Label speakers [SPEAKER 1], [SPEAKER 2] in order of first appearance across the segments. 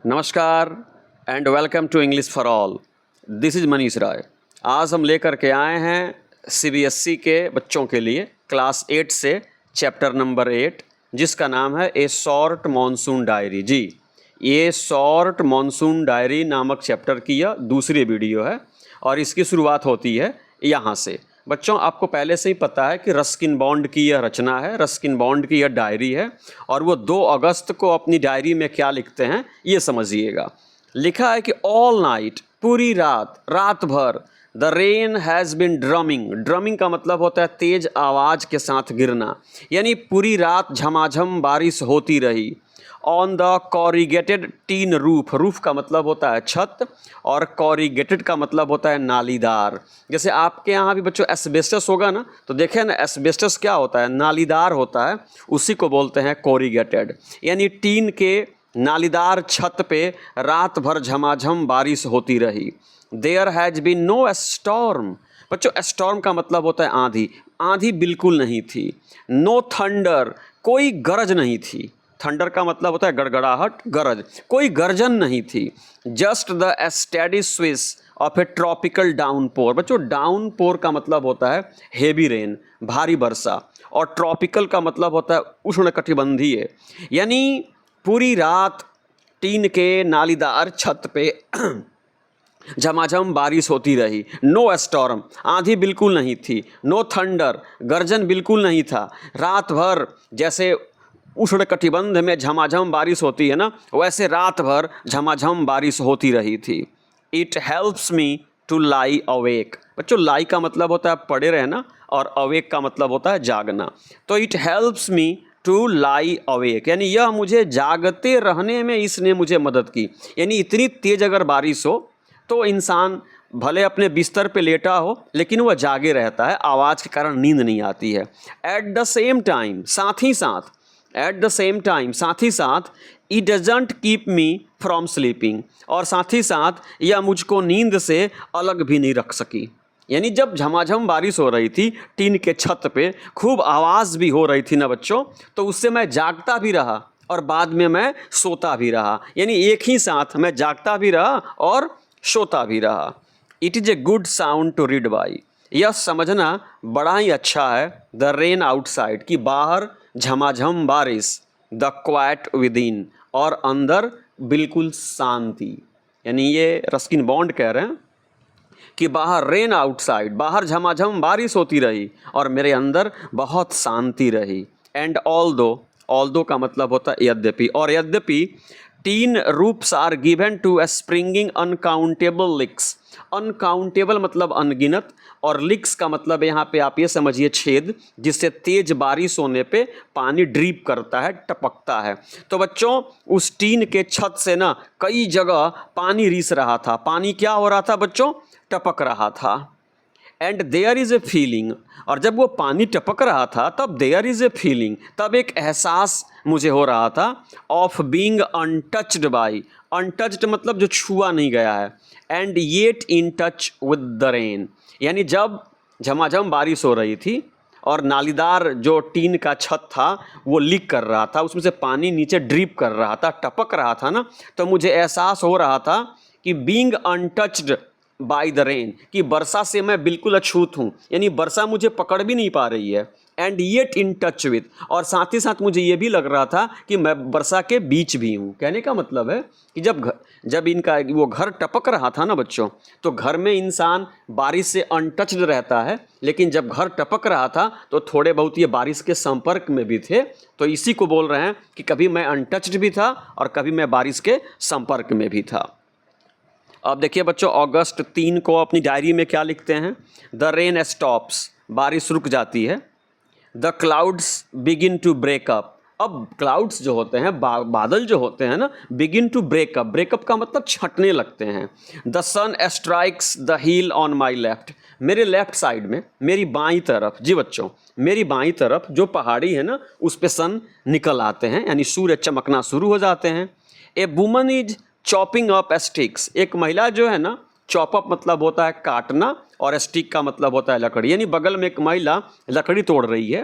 [SPEAKER 1] नमस्कार and welcome to English for all. This is Manish Rai. आज हम लेकर के आए हैं सीबीएसई के बच्चों के लिए क्लास 8 से चैप्टर नंबर 8, जिसका नाम है ए शॉर्ट मॉनसून डायरी। जी, ये शॉर्ट मॉनसून डायरी नामक चैप्टर की यह दूसरी वीडियो है और इसकी शुरुआत होती है यहाँ से। बच्चों, आपको पहले से ही पता है कि रस्किन बॉन्ड की यह रचना है, रस्किन बॉन्ड की यह डायरी है और वो 2 अगस्त को अपनी डायरी में क्या लिखते हैं ये समझिएगा। लिखा है कि ऑल नाइट, पूरी रात, रात भर, the rain has been drumming. Drumming का मतलब होता है तेज आवाज़ के साथ गिरना, यानी पूरी रात झमाझम बारिश होती रही। On the corrugated tin roof, roof का मतलब होता है छत और कॉरिगेटेड का मतलब होता है नालीदार। जैसे आपके यहाँ भी बच्चों एस्बेस्टस होगा ना, तो देखें ना, एस्बेस्टस क्या होता है, नालीदार होता है, उसी को बोलते हैं कॉरिगेटेड। यानी टीन के नालीदार छत पे रात भर झमाझम बारिश होती रही। There has been no storm. बच्चों, स्टॉर्म का मतलब होता है आंधी, आंधी बिल्कुल नहीं थी। नो थंडर, कोई गरज नहीं थी। थंडर का मतलब होता है गड़गड़ाहट, गरज, कोई गर्जन नहीं थी। Just the steady swish of A tropical downpour. बच्चों, डाउनपोर का मतलब होता है हेवी रेन, भारी वर्षा, और ट्रॉपिकल का मतलब होता है उष्णकटिबंधीय। यानी पूरी रात टीन के नालीदार छत पे झमाझम बारिश होती रही। नो स्टॉर्म, आंधी बिल्कुल नहीं थी। नो थंडर, गर्जन बिल्कुल नहीं था। रात भर जैसे उष्णकटिबंध में झमाझम बारिश होती है ना, वैसे रात भर झमाझम बारिश होती रही थी। It helps me to lie awake. बच्चों, लाई का मतलब होता है पड़े रहना और अवेक का मतलब होता है जागना। तो it helps me to lie awake, यानी यह मुझे जागते रहने में इसने मुझे मदद की। यानी इतनी तेज अगर बारिश हो तो इंसान भले अपने बिस्तर पे लेटा हो लेकिन वह जागे रहता है, आवाज़ के कारण नींद नहीं आती है। एट द सेम टाइम, साथ ही साथ, एट द सेम टाइम, साथ ही साथ, it doesn't keep me from sleeping, और साथ ही साथ यह मुझको नींद से अलग भी नहीं रख सकी। यानी जब झमाझम बारिश हो रही थी, टीन के छत पे खूब आवाज़ भी हो रही थी ना बच्चों, तो उससे मैं जागता भी रहा और बाद में मैं सोता भी रहा। यानी एक ही साथ मैं जागता भी रहा और सोता भी रहा। It is a good sound to read by. यह समझना बड़ा ही अच्छा है। द रेन आउटसाइड, कि बाहर झमाझम बारिश, द क्वाइट विद इन, और अंदर बिल्कुल शांति। यानी ये रस्किन बॉन्ड कह रहे हैं कि बाहर रेन आउटसाइड, बाहर झमाझम बारिश होती रही और मेरे अंदर बहुत शांति रही। एंड ऑल दो का मतलब होता है यद्यपि, और यद्यपि tin roofs are given to springing uncountable leaks. Uncountable मतलब अनगिनत, और लिक्स का मतलब यहाँ पे आप ये समझिए छेद, जिससे तेज बारिश होने पे पानी ड्रीप करता है, टपकता है। तो बच्चों, उस टीन के छत से ना कई जगह पानी रिस रहा था। पानी क्या हो रहा था बच्चों? टपक रहा था। And there is a feeling, और जब वो पानी टपक रहा था तब देयर इज़ ए फीलिंग, तब एक एहसास मुझे हो रहा था, of being untouched by. Untouched मतलब जो छुआ नहीं गया है, and yet in touch with the rain. यानी जब झमाझम बारिश हो रही थी और नालीदार जो टीन का छत था वो लीक कर रहा था, उसमें से पानी नीचे ड्रिप कर रहा था, टपक रहा था ना, तो मुझे एहसास हो रहा था कि being untouched by the rain, कि वर्षा से मैं बिल्कुल अछूत हूँ, यानी वर्षा मुझे पकड़ भी नहीं पा रही है। And yet in touch with, और साथ ही साथ मुझे ये भी लग रहा था कि मैं वर्षा के बीच भी हूँ। कहने का मतलब है कि जब इनका वो घर टपक रहा था ना बच्चों, तो घर में इंसान बारिश से अनटच्ड रहता है, लेकिन जब घर टपक रहा था तो थोड़े बहुत ये बारिश के संपर्क में भी थे। तो इसी को बोल रहे हैं कि कभी मैं अनटच्ड भी था और कभी मैं बारिश के संपर्क में भी था। अब देखिए बच्चों, अगस्त 3 को अपनी डायरी में क्या लिखते हैं? द रेन स्टॉप्स, बारिश रुक जाती है। The clouds begin to break up. अब क्लाउड्स जो होते हैं, बादल जो होते हैं ना, बिगिन टू ब्रेकअप, ब्रेकअप का मतलब छटने लगते हैं। The sun strikes the hill on my left, मेरे लेफ्ट साइड में, मेरी बाईं तरफ। जी बच्चों, मेरी बाईं तरफ जो पहाड़ी है ना, उस पे सन निकल आते हैं, यानी सूर्य चमकना शुरू हो जाते हैं। A woman is chopping up sticks, एक महिला जो है ना, चॉप अप मतलब होता है काटना और स्टिक का मतलब होता है लकड़ी, यानी बगल में एक महिला लकड़ी तोड़ रही है।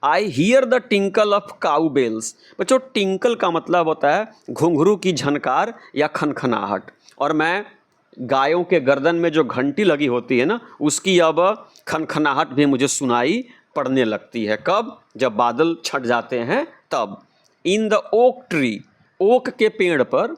[SPEAKER 1] I hear the tinkle of cow bells. बच्चों टिंकल का मतलब होता है घुंघरू की झनकार या खनखनाहट, और मैं गायों के गर्दन में जो घंटी लगी होती है ना उसकी अब खनखनाहट भी मुझे सुनाई पड़ने लगती है। कब? जब बादल छट जाते हैं तब। In the oak tree, oak के पेड़ पर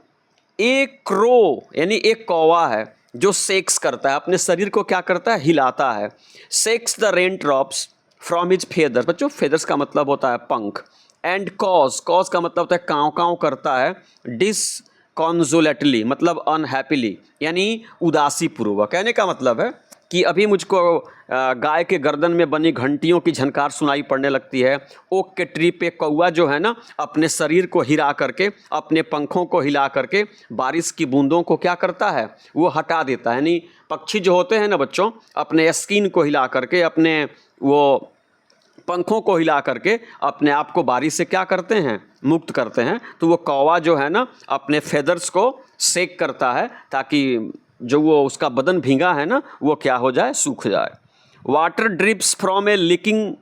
[SPEAKER 1] एक क्रो यानी एक कौवा है जो सेक्स करता है, अपने शरीर को क्या करता है? हिलाता है। Sex the rain drops from his feathers. बच्चों फेदर्स का मतलब होता है पंख। एंड कॉज, कॉज का मतलब होता है काँव काँव करता है। डिसकॉन्सोलेटली मतलब अनहैप्पीली यानी उदासी पूर्वक। कहने का मतलब है कि अभी मुझको गाय के गर्दन में बनी घंटियों की झनकार सुनाई पड़ने लगती है। ओक के ट्री पे कौवा जो है ना अपने शरीर को हिला करके, अपने पंखों को हिला करके बारिश की बूंदों को क्या करता है? वो हटा देता है। यानी पक्षी जो होते हैं ना बच्चों, अपने स्किन को हिला करके, अपने वो पंखों को हिला करके अपने आप को बारिश से क्या करते हैं? मुक्त करते हैं। तो वो कौवा जो है ना अपने फेदर्स को सेक करता है ताकि जो वो उसका बदन भींगा है ना वो क्या हो जाए? सूख जाए। Water drips from A leaking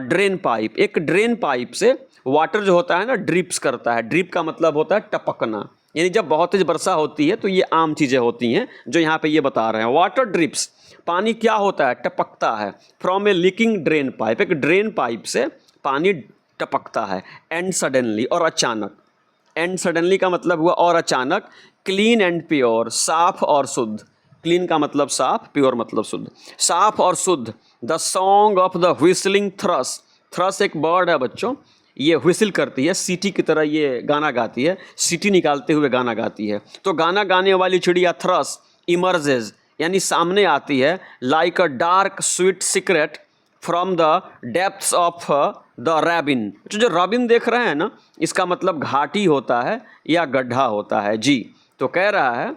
[SPEAKER 1] drain pipe. एक ड्रेन पाइप से वाटर जो होता है ना ड्रिप्स करता है। ड्रिप का मतलब होता है टपकना, यानी जब बहुत तेज वर्षा होती है तो ये आम चीज़ें होती हैं जो यहाँ पे ये बता रहे हैं। वाटर ड्रिप्स, पानी क्या होता है? टपकता है। From A leaking drain pipe, एक ड्रेन पाइप से पानी टपकता है। एंड सडनली, और अचानक। एंड सडनली का मतलब हुआ और अचानक। क्लीन एंड प्योर, साफ और शुद्ध। क्लीन का मतलब साफ, प्योर मतलब शुद्ध। साफ और शुद्ध। The song of the whistling thrush. Thrush एक बर्ड है बच्चों, ये व्हिसल करती है, सीटी की तरह ये गाना गाती है, सीटी निकालते हुए गाना गाती है। तो गाना गाने वाली चिड़िया थ्रस इमर्जेज यानी सामने आती है। Like a dark sweet secret from the depths of the ravine. जो रैबिन देख रहे हैं ना इसका मतलब घाटी होता है या गड्ढा होता है जी। तो कह रहा है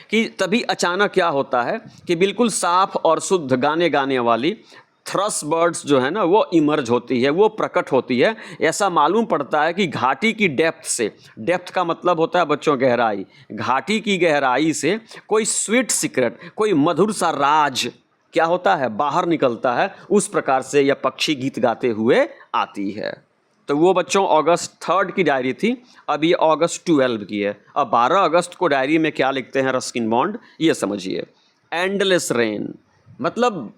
[SPEAKER 1] कि तभी अचानक क्या होता है कि बिल्कुल साफ और शुद्ध गाने गाने वाली थ्रस बर्ड्स जो है ना वो इमर्ज होती है, वो प्रकट होती है। ऐसा मालूम पड़ता है कि घाटी की डेप्थ से, डेप्थ का मतलब होता है बच्चों गहराई, घाटी की गहराई से कोई स्वीट सीक्रेट, कोई मधुर सा राज क्या होता है? बाहर निकलता है। उस प्रकार से यह पक्षी गीत गाते हुए आती है। तो वो बच्चों अगस्त 3 की डायरी थी, अब ये अगस्त 12 की है। अब 12 अगस्त को डायरी में क्या लिखते हैं रस्किन बॉन्ड, ये समझिए। एंडलेस रेन मतलब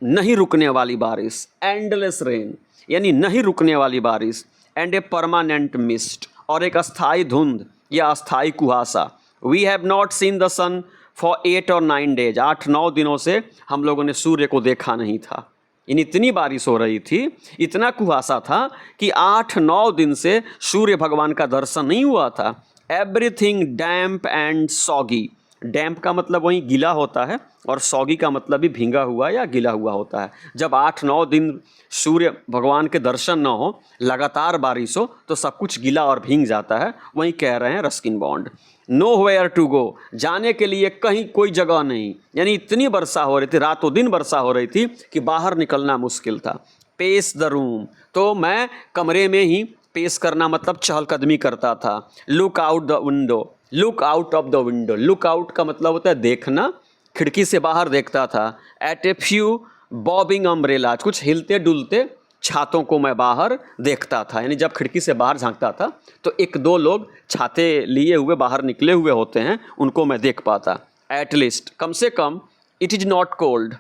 [SPEAKER 1] नहीं रुकने वाली बारिश। एंडलेस रेन यानी नहीं रुकने वाली बारिश। एंड ए परमानेंट मिस्ट, और एक अस्थाई धुंध या अस्थाई कुहासा। We have not seen the sun for 8 और 9 डेज। 8-9 दिनों से हम लोगों ने सूर्य को देखा नहीं था। इन इतनी बारिश हो रही थी, इतना कुहासा था कि 8-9 दिन से सूर्य भगवान का दर्शन नहीं हुआ था। Everything damp and soggy. Damp का मतलब वही गीला होता है और सॉगी का मतलब भी भींगा हुआ या गीला हुआ होता है। जब 8-9 दिन सूर्य भगवान के दर्शन न हो, लगातार बारिश हो, तो सब कुछ गीला और भींग जाता है। वही कह रहे हैं Ruskin Bond. Nowhere to go, जाने के लिए कहीं कोई जगह नहीं। यानी इतनी वर्षा हो रही थी, रातों दिन वर्षा हो रही थी कि बाहर निकलना मुश्किल था। पेस द रूम, तो मैं कमरे में ही पेस करना मतलब चहलकदमी करता था। Look out the window, look out of the window. Look out का मतलब होता है देखना, खिड़की से बाहर देखता था। At a few bobbing umbrella, कुछ हिलते डुलते छातों को मैं बाहर देखता था। यानी जब खिड़की से बाहर झांकता था तो 1-2 लोग छाते लिए हुए बाहर निकले हुए होते हैं, उनको मैं देख पाता। एटलीस्ट, कम से कम, इट इज़ नॉट कोल्ड,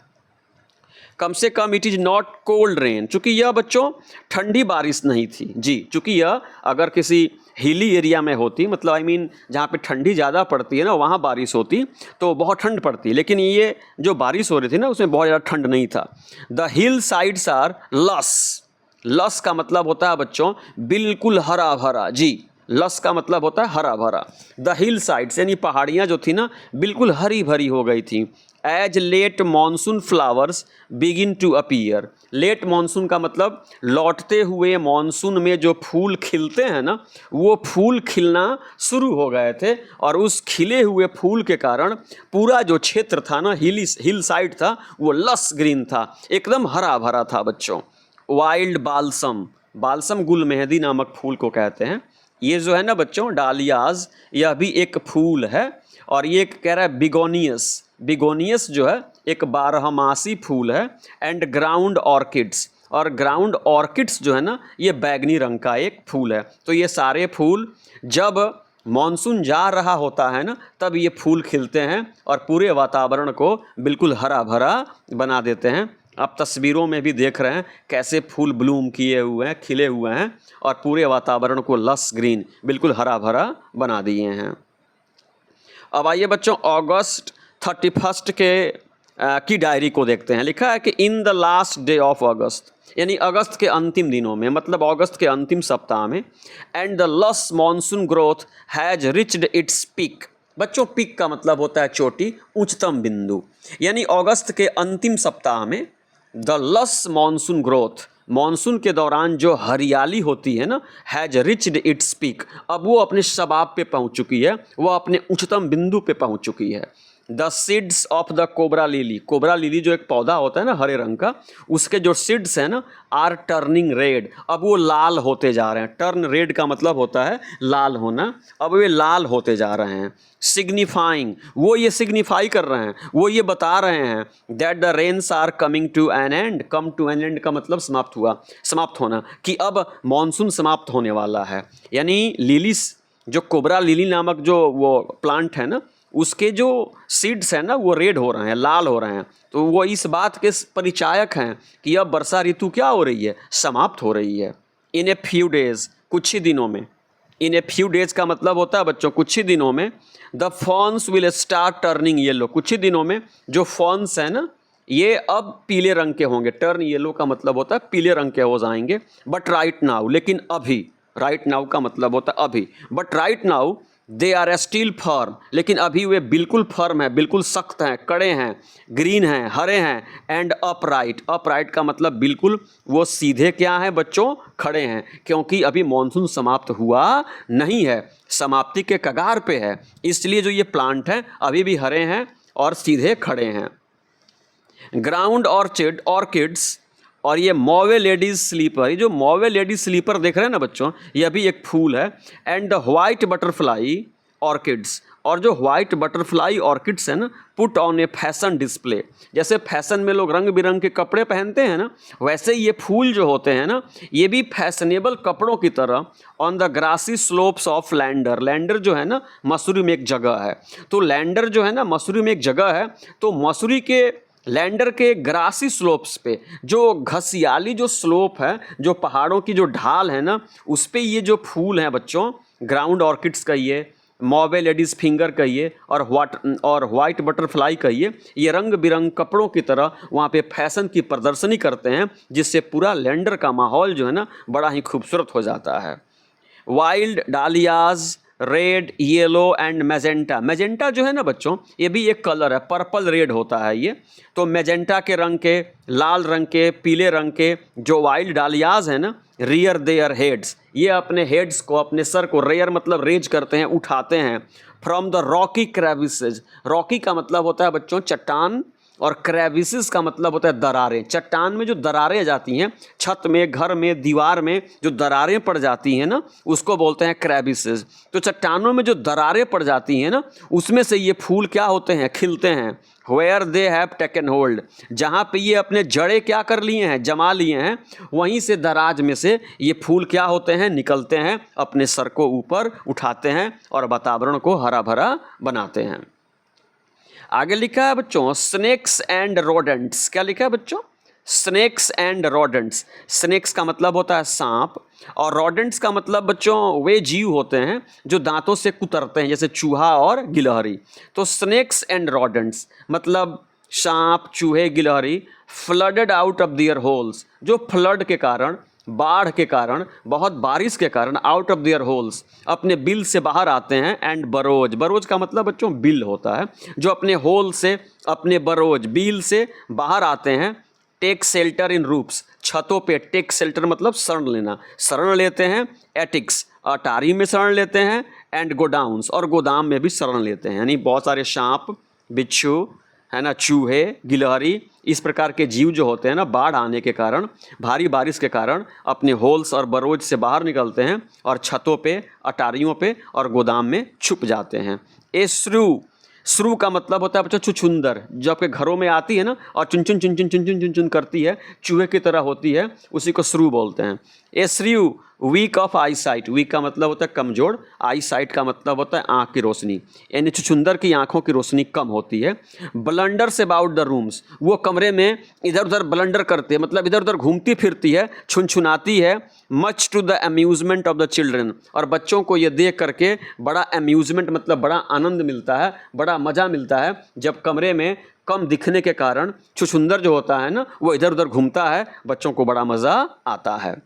[SPEAKER 1] कम से कम it is not cold rain. चूँकि यह बच्चों ठंडी बारिश नहीं थी जी। चूँकि यह अगर किसी हिली एरिया में होती, मतलब आई मीन जहाँ पे ठंडी ज़्यादा पड़ती है ना, वहाँ बारिश होती तो बहुत ठंड पड़ती, लेकिन ये जो बारिश हो रही थी ना उसमें बहुत ज़्यादा ठंड नहीं था। द हिल साइड्स आर लस। लस का मतलब होता है बच्चों बिल्कुल हरा भरा जी। लस का मतलब होता है हरा भरा। द हिल साइड्स यानी पहाड़ियाँ जो थी ना बिल्कुल हरी भरी हो गई थी। As late monsoon flowers begin to appear. Late monsoon का मतलब लौटते हुए मानसून में जो फूल खिलते हैं ना, वो फूल खिलना शुरू हो गए थे। और उस खिले हुए फूल के कारण पूरा जो क्षेत्र था ना, हिल साइड था, वो लस ग्रीन था, एकदम हरा भरा था बच्चों। वाइल्ड बाल्सम, बाल्सम गुल मेहंदी नामक फूल को कहते हैं। ये जो है ना बच्चों डालियाज, यह भी एक फूल है। और ये कह रहा है बिगोनियस, बिगोनियस जो है एक 12मासी फूल है। एंड ग्राउंड ऑर्किड्स, और ग्राउंड ऑर्किड्स जो है ना, ये बैगनी रंग का एक फूल है। तो ये सारे फूल जब मॉनसून जा रहा होता है ना, तब ये फूल खिलते हैं और पूरे वातावरण को बिल्कुल हरा भरा बना देते हैं। आप तस्वीरों में भी देख रहे हैं कैसे फूल ब्लूम किए हुए हैं, खिले हुए हैं और पूरे वातावरण को लस ग्रीन बिल्कुल हरा भरा बना दिए हैं। अब आइए बच्चों अगस्त 31 की डायरी को देखते हैं। लिखा है कि in the last day of अगस्त, यानी अगस्त के अंतिम दिनों में, मतलब अगस्त के अंतिम सप्ताह में, and the lush monsoon growth has reached its peak. बच्चों पीक का मतलब होता है चोटी, उच्चतम बिंदु। यानी अगस्त के अंतिम सप्ताह में the lush monsoon growth, monsoon के दौरान जो हरियाली होती है ना, हैज रिच्ड इट्स पीक, अब वो अपने शबाब पे पहुंच चुकी है, वो अपने उच्चतम बिंदु पे पहुंच चुकी है। The seeds of the cobra lily, cobra lily जो एक पौधा होता है ना हरे रंग का, उसके जो सीड्स हैं ना, आर टर्निंग रेड, अब वो लाल होते जा रहे हैं। टर्न रेड का मतलब होता है लाल होना, अब वे लाल होते जा रहे हैं। सिग्निफाइंग, वो ये सिग्निफाई कर रहे हैं, वो ये बता रहे हैं that the rains are coming to an end. Come to an end का मतलब समाप्त हुआ, समाप्त होना, कि अब मॉनसून समाप्त होने वाला है। यानी लिलीस, जो कोबरा लिली नामक जो वो प्लांट है ना, उसके जो सीड्स हैं ना, वो रेड हो रहे हैं, लाल हो रहे हैं। तो वो इस बात के परिचायक हैं कि अब वर्षा ऋतु क्या हो रही है, समाप्त हो रही है। इन ए फ्यू डेज, कुछ ही दिनों में। इन ए फ्यू डेज का मतलब होता है बच्चों कुछ ही दिनों में। The fawns will start turning yellow, कुछ ही दिनों में जो फॉन्स हैं ना, ये अब पीले रंग के होंगे। टर्न येलो का मतलब होता है पीले रंग के हो जाएंगे। बट राइट नाउ, लेकिन अभी, राइट नाउ का मतलब होता है अभी। But right now they are still firm, लेकिन अभी वे बिल्कुल फर्म है, बिल्कुल सख्त हैं, कड़े हैं, ग्रीन हैं, हरे हैं। एंड अपराइट, अपराइट का मतलब बिल्कुल वो सीधे क्या हैं बच्चों, खड़े हैं, क्योंकि अभी मॉनसून समाप्त हुआ नहीं है, समाप्ति के कगार पे है। इसलिए जो ये प्लांट हैं अभी भी हरे हैं और सीधे खड़े हैं। ग्राउंड ऑर्चिड, ऑर्किड्स, और ये मॉवे लेडीज स्लीपर, ये जो मॉवे लेडीज स्लीपर देख रहे हैं ना बच्चों, ये अभी एक फूल है। And the white butterfly orchids, और जो व्हाइट बटरफ्लाई ऑर्किड्स है ना, put on A fashion display. जैसे फैशन में लोग रंग बिरंग के कपड़े पहनते हैं ना, वैसे ये फूल जो होते हैं ना, ये भी फैशनेबल कपड़ों की तरह on the grassy slopes of Landour. Landour जो है ना मसूरी में एक जगह है, तो लैंडर जो है ना मसूरी में एक जगह है, तो मसूरी के लैंडर के ग्रासी स्लोप्स पे, जो घसियाली जो स्लोप है, जो पहाड़ों की जो ढाल है ना, उस पे ये जो फूल हैं बच्चों, ग्राउंड ऑर्किड्स कहिए, मॉवे लेडीज फिंगर कहिए, और वाइट बटरफ्लाई कहिए, ये रंग बिरंग कपड़ों की तरह वहाँ पे फैशन की प्रदर्शनी करते हैं, जिससे पूरा लैंडर का माहौल जो है ना बड़ा ही खूबसूरत हो जाता है। Wild dahlias, red, yellow and magenta. Magenta जो है ना बच्चों, ये भी एक कलर है, पर्पल रेड होता है ये। तो मैजेंटा के रंग के, लाल रंग के, पीले रंग के जो वाइल्ड डालियाज है ना, रियर देयर हेड्स, ये अपने हेड्स को, अपने सर को, रेयर मतलब रेज करते हैं, उठाते हैं। फ्रॉम द रॉकी क्रेविसेज, रॉकी का मतलब होता है बच्चों चट्टान, और क्रेविसेस का मतलब होता है दरारें। चट्टान में जो दरारें जाती हैं, छत में, घर में, दीवार में जो दरारें पड़ जाती हैं ना, उसको बोलते हैं क्रेविसेस। तो चट्टानों में जो दरारें पड़ जाती हैं ना, उसमें से ये फूल क्या होते हैं, खिलते हैं। Where they have taken hold, जहाँ पे ये अपने जड़ें क्या कर लिए हैं, जमा लिए हैं, वहीं से दराज में से ये फूल क्या होते हैं, निकलते हैं, अपने सर को ऊपर उठाते हैं और वातावरण को हरा भरा बनाते हैं। आगे लिखा है बच्चों स्नेक्स एंड रोडेंट्स। क्या लिखा है बच्चों, स्नेक्स एंड रोडेंट्स। स्नेक्स का मतलब होता है सांप, और रोडेंट्स का मतलब बच्चों वे जीव होते हैं जो दांतों से कुतरते हैं, जैसे चूहा और गिलहरी। तो स्नेक्स एंड रोडेंट्स मतलब सांप, चूहे, गिलहरी, flooded out of their holes, जो फ्लड के कारण, बाढ़ के कारण, बहुत बारिश के कारण, आउट ऑफ देयर होल्स, अपने बिल से बाहर आते हैं। एंड बरोज, बरोज का मतलब बच्चों बिल होता है, जो अपने होल से, अपने बरोज, बिल से बाहर आते हैं। टेक शेल्टर इन रूफ्स, छतों पे, टेक शेल्टर मतलब शरण लेना, शरण लेते हैं। एटिक्स, अटारी में शरण लेते हैं। एंड गोडाउन्स, और गोदाम में भी शरण लेते हैं। यानी बहुत सारे सांप, बिच्छू है ना, चूहे, गिलहरी, इस प्रकार के जीव जो होते हैं ना, बाढ़ आने के कारण, भारी बारिश के कारण अपने होल्स और बरोज से बाहर निकलते हैं और छतों पे, अटारियों पे और गोदाम में छुप जाते हैं। ए श्रू, श्रू का मतलब होता है बच्चों छुछुंदर, जो आपके घरों में आती है ना और चुन चुन चुन चुन चुन चुन चुन चुन करती है, चूहे की तरह होती है, उसी को श्रू बोलते हैं। A through week of eyesight, week का मतलब होता है कमजोर, आई साइट का मतलब होता है आँख की रोशनी, यानी छुछुंदर की आँखों की रोशनी कम होती है। ब्लंडर्स अबाउट द रूम्स, वो कमरे में इधर उधर ब्लंडर करती है, मतलब इधर उधर घूमती फिरती है, छुनछुनाती है। Much to the amusement of the children, और बच्चों को ये देख करके बड़ा अम्यूजमेंट मतलब बड़ा आनंद मिलता है, बड़ा मज़ा मिलता है, जब कमरे में कम दिखने के कारण छुछुंदर जो होता है ना वो इधर उधर घूमता है, बच्चों को बड़ा मज़ा आता है।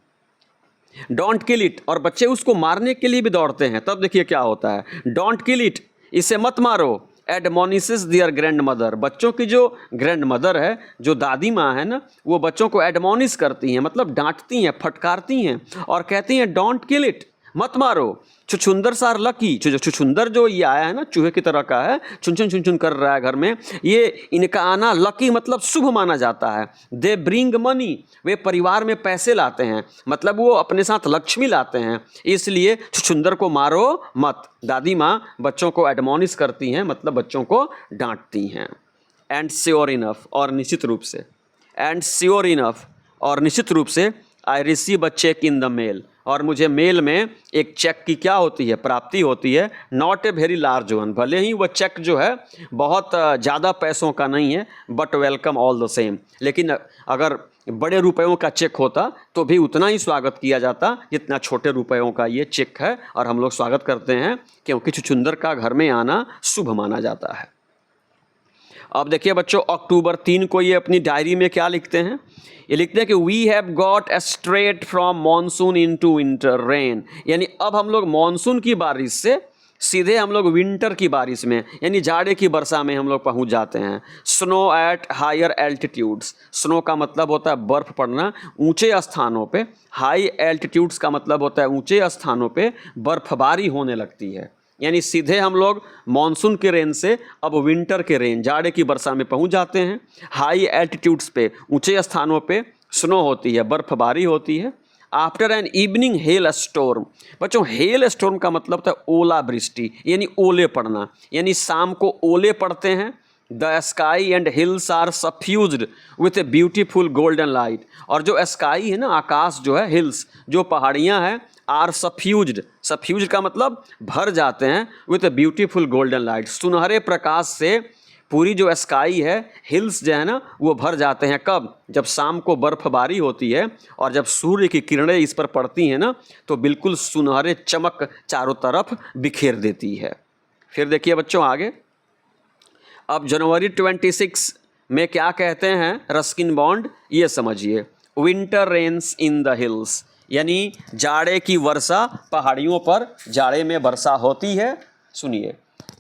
[SPEAKER 1] डोंट किल इट, और बच्चे उसको मारने के लिए भी दौड़ते हैं, तब देखिए क्या होता है। डोंट किल इट, इसे मत मारो। एडमोनिसेस दियर ग्रैंड मदर, बच्चों की जो ग्रैंड मदर है, जो दादी माँ है ना, वो बच्चों को एडमोनिस करती हैं, मतलब डांटती हैं, फटकारती हैं और कहती हैं डोंट किल इट, मत मारो। छुछुंदर सार लकी, छुछुंदर जो ये आया है ना, चूहे की तरह का है, चुन चुन चुन चुन कर रहा है घर में, ये इनका आना लकी मतलब शुभ माना जाता है। दे ब्रिंग मनी, वे परिवार में पैसे लाते हैं, मतलब वो अपने साथ लक्ष्मी लाते हैं, इसलिए छुछुंदर को मारो मत। दादी माँ बच्चों को एडमोनिस करती हैं, मतलब बच्चों को डांटती हैं। एंड श्योर इनफ, और निश्चित रूप से, एंड श्योर इनफ, और निश्चित रूप से, I receive a cheque in the mail, और मुझे मेल में एक चेक की क्या होती है, प्राप्ति होती है। Not a very large one, भले ही वह चेक जो है बहुत ज़्यादा पैसों का नहीं है, but welcome all the same, लेकिन अगर बड़े रुपयों का चेक होता तो भी उतना ही स्वागत किया जाता जितना छोटे रुपयों का ये चेक है, और हम लोग स्वागत करते हैं क्योंकि छुछुंदर का घर में आना शुभ माना जाता है। अब देखिए बच्चों, अक्टूबर 3 को ये अपनी डायरी में क्या लिखते हैं, ये लिखते हैं कि we have got straight from monsoon into winter rain, यानी अब हम लोग मानसून की बारिश से सीधे हम लोग विंटर की बारिश में, यानी जाड़े की वर्षा में हम लोग पहुंच जाते हैं। Snow at higher altitudes, snow का मतलब होता है बर्फ़ पड़ना ऊंचे स्थानों पे, हाई एल्टीट्यूड्स का मतलब होता है ऊंचे स्थानों पे बर्फबारी होने लगती है, यानी सीधे हम लोग मानसून के रेन से अब विंटर के रेन, जाड़े की वर्षा में पहुंच जाते हैं। हाई एल्टीट्यूड्स पे, ऊंचे स्थानों पे स्नो होती है, बर्फबारी होती है। After an evening hello storm, बच्चों हेल स्टॉर्म का मतलब होता है ओलावृष्टि, यानी ओले पड़ना, यानी शाम को ओले पड़ते हैं। The sky and hills are suffused with a beautiful golden light, और जो स्काई है ना, आकाश जो है, हिल्स जो पहाड़ियाँ हैं, आर सफ्यूज्ड, सफ्यूज्ड का मतलब भर जाते हैं, with a beautiful golden light, सुनहरे प्रकाश से पूरी जो स्काई है, हिल्स जो है ना, वो भर जाते हैं। कब? जब शाम को बर्फबारी होती है और जब सूर्य की किरणें इस पर पड़ती हैं ना, तो बिल्कुल सुनहरे चमक चारों तरफ बिखेर देती है। फिर देखिए बच्चों आगे, अब जनवरी 26 में क्या कहते हैं रस्किन बॉन्ड, ये समझिए। Winter rains in the hills, यानी जाड़े की वर्षा पहाड़ियों पर जाड़े में वर्षा होती है। सुनिए,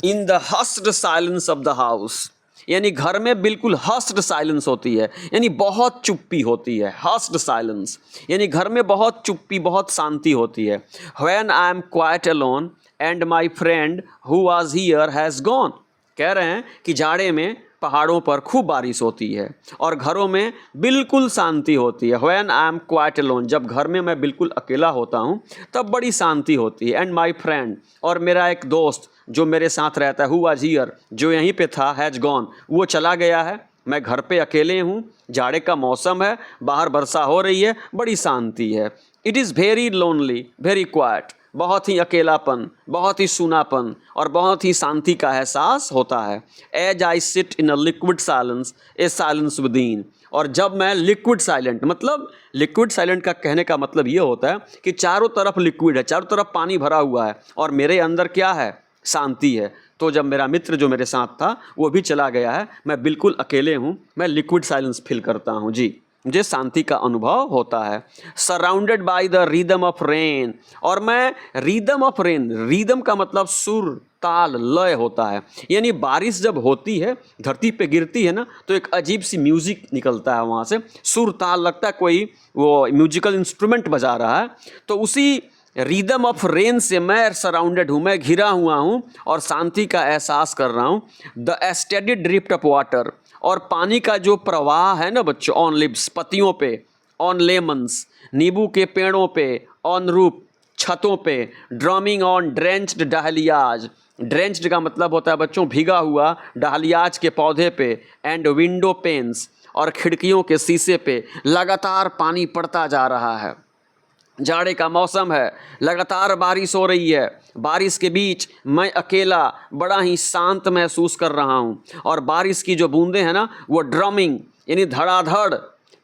[SPEAKER 1] in the hushed silence of the house, यानी घर में बिल्कुल हस्ड साइलेंस होती है, यानी बहुत चुप्पी होती है। हस्ड साइलेंस यानी घर में बहुत चुप्पी, बहुत शांति होती है। When I am quite alone and my friend who was here has gone, कह रहे हैं कि जाड़े में पहाड़ों पर खूब बारिश होती है और घरों में बिल्कुल शांति होती है। When I am quite alone, जब घर में मैं बिल्कुल अकेला होता हूँ तब बड़ी शांति होती है। एंड माई फ्रेंड, और मेरा एक दोस्त जो मेरे साथ रहता है, हु वाज हियर, जो यहीं पे था, हैज़ गॉन, वो चला गया है। मैं घर पे अकेले हूँ, जाड़े का मौसम है, बाहर वर्षा हो रही है, बड़ी शांति है। It is very lonely, very quite, बहुत ही अकेलापन, बहुत ही सूनापन और बहुत ही शांति का एहसास होता है। As I sit in a liquid silence, a silence within, और जब मैं लिक्विड साइलेंट, मतलब लिक्विड साइलेंट का कहने का मतलब ये होता है कि चारों तरफ लिक्विड है, चारों तरफ पानी भरा हुआ है और मेरे अंदर क्या है, शांति है। तो जब मेरा मित्र जो मेरे साथ था वो भी चला गया है, मैं बिल्कुल अकेले हूँ, मैं लिक्विड साइलेंस फील करता हूँ जी, मुझे शांति का अनुभव होता है। Surrounded by the rhythm of rain, और मैं रिदम ऑफ रेन, रिदम का मतलब सुर, ताल, लय होता है, यानी बारिश जब होती है, धरती पे गिरती है ना, तो एक अजीब सी म्यूजिक निकलता है वहाँ से, सुर ताल, लगता है कोई वो म्यूजिकल इंस्ट्रूमेंट बजा रहा है। तो उसी रिदम ऑफ रेन से मैं सराउंडेड हूँ, मैं घिरा हुआ हूँ और शांति का एहसास कर रहा हूँ। The steady drift of water, और पानी का जो प्रवाह है ना बच्चों, ऑन लिव्स, पत्तियों पे, ऑन लेमन्स, नींबू के पेड़ों पे, ऑन रूप, छतों पे, ड्रमिंग ऑन ड्रेंच्ड डहलियाज, ड्रेंच्ड का मतलब होता है बच्चों भीगा हुआ, डहलियाज के पौधे पे, एंड विंडो पेन्स और खिड़कियों के शीशे पे लगातार पानी पड़ता जा रहा है। जाड़े का मौसम है, लगातार बारिश हो रही है, बारिश के बीच मैं अकेला बड़ा ही शांत महसूस कर रहा हूँ, और बारिश की जो बूंदें हैं ना वो ड्रमिंग यानी धड़ाधड़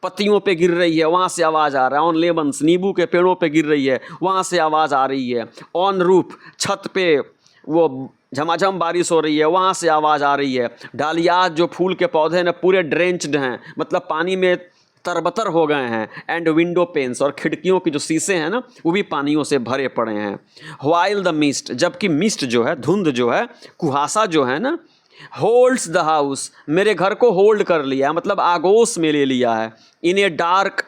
[SPEAKER 1] पत्तियों पे गिर रही है, वहाँ से आवाज़ आ रहा है। ऑन लेमन्स, नींबू के पेड़ों पे गिर रही है, वहाँ से आवाज़ आ रही है। ऑन रूफ, छत पे वो झमाझम बारिश हो रही है, वहाँ से आवाज़ आ रही है। डालियाज जो फूल के पौधे हैं ना पूरे ड्रेंच्ड हैं, मतलब पानी में तरबतर हो गए हैं। एंड विंडो पेन्स और खिड़कियों के जो शीशे हैं ना वो भी पानियों से भरे पड़े हैं। व्हाइल द मिस्ट, जबकि मिस्ट जो है, धुंध जो है, कुहासा जो है ना, होल्ड्स द हाउस, मेरे घर को होल्ड कर लिया, मतलब आगोश में ले लिया है। इन ए डार्क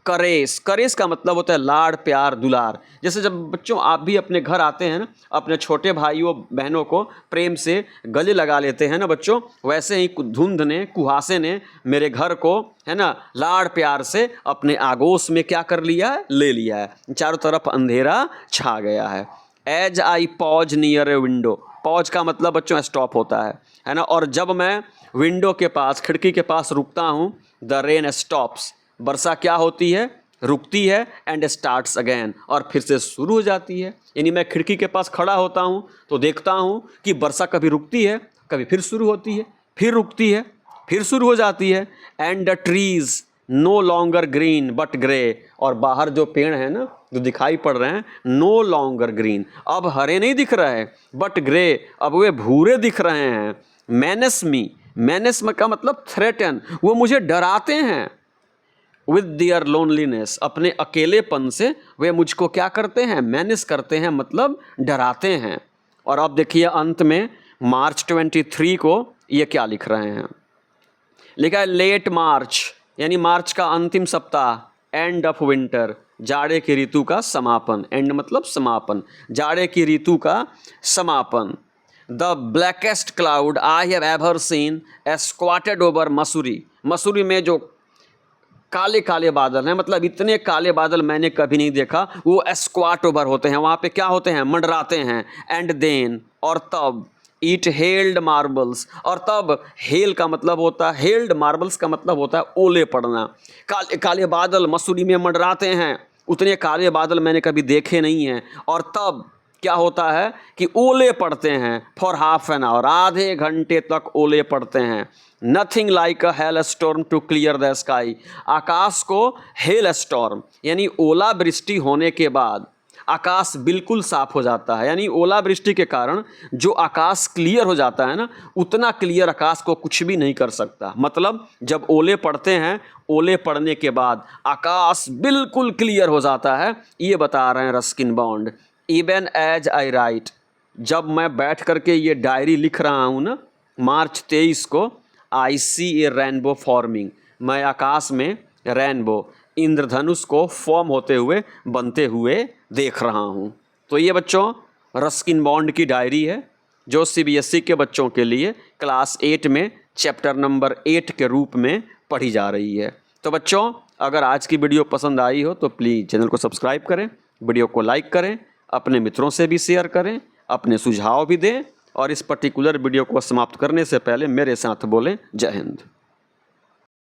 [SPEAKER 1] करेस, करेस का मतलब होता है लाड़ प्यार दुलार। जैसे जब बच्चों आप भी अपने घर आते हैं ना, अपने छोटे भाइयों बहनों को प्रेम से गले लगा लेते हैं ना बच्चों, वैसे ही धुंध ने, कुहासे ने मेरे घर को है ना लाड़ प्यार से अपने आगोश में क्या कर लिया है, ले लिया है। चारों तरफ अंधेरा छा गया है। As I pause near a window, pause का मतलब बच्चों स्टॉप होता है ना, और जब मैं विंडो के पास, खिड़की के पास रुकता हूँ, द रेन स्टॉप्स, वर्षा क्या होती है, रुकती है, एंड स्टार्ट्स अगेन, और फिर से शुरू हो जाती है। यानी मैं खिड़की के पास खड़ा होता हूँ तो देखता हूँ कि वर्षा कभी रुकती है, कभी फिर शुरू होती है, फिर रुकती है, फिर शुरू हो जाती है। And the trees no longer green but grey, और बाहर जो पेड़ हैं ना जो दिखाई पड़ रहे हैं, नो लॉन्गर ग्रीन, अब हरे नहीं दिख रहे हैं, बट ग्रे, अब वे भूरे दिख रहे हैं। मैनस मी, मैनस का मतलब थ्रेटन, वो मुझे डराते हैं। विद दियर लोनलीनेस, अपने अकेलेपन से वे मुझको क्या करते हैं, मैनेज करते हैं, मतलब डराते हैं। और अब देखिए अंत में मार्च 23 को ये क्या लिख रहे हैं, लिखा है लेट मार्च, यानी मार्च का अंतिम सप्ताह, एंड ऑफ विंटर, जाड़े की ऋतु का समापन, एंड मतलब समापन, जाड़े की ऋतु का समापन। The blackest cloud I have ever seen squatted over Mussoorie, Mussoorie में जो काले काले बादल हैं, मतलब इतने काले बादल मैंने कभी नहीं देखा, वो स्क्वाट ओवर होते हैं, वहाँ पे क्या होते हैं, मंडराते हैं। एंड देन, और तब, इट हेल्ड मार्बल्स, और तब हेल का मतलब होता है, हेल्ड मार्बल्स का मतलब होता है ओले पड़ना। काले काले बादल मसूरी में मंडराते हैं, उतने काले बादल मैंने कभी देखे नहीं हैं। और तब क्या होता है कि ओले पड़ते हैं, फॉर हाफ एन आवर, आधे घंटे तक ओले पड़ते हैं। Nothing like a hail storm to clear the sky, आकाश को हेल स्टॉर्म यानी ओला वृष्टि होने के बाद आकाश बिल्कुल साफ हो जाता है। यानी ओला वृष्टि के कारण जो आकाश क्लियर हो जाता है ना, उतना क्लियर आकाश को कुछ भी नहीं कर सकता। मतलब जब ओले पड़ते हैं, ओले पड़ने के बाद आकाश बिल्कुल क्लियर हो जाता है, ये बता रहे हैं Ruskin Bond. Even as I write, जब मैं बैठ करके ये डायरी लिख रहा हूँ ना मार्च 23 को, आई सी ए रेनबो फॉर्मिंग, मैं आकाश में रेनबो इंद्रधनुष को फॉर्म होते हुए, बनते हुए देख रहा हूँ। तो ये बच्चों रस्किन बॉन्ड की डायरी है जो CBSE के बच्चों के लिए क्लास 8 में चैप्टर नंबर 8 के रूप में पढ़ी जा रही है। तो बच्चों अगर आज की वीडियो पसंद आई हो तो प्लीज़ चैनल को सब्सक्राइब करें, वीडियो को लाइक करें, अपने मित्रों से भी शेयर करें, अपने सुझाव भी दें, और इस पर्टिकुलर वीडियो को समाप्त करने से पहले मेरे साथ बोलें जय हिंद।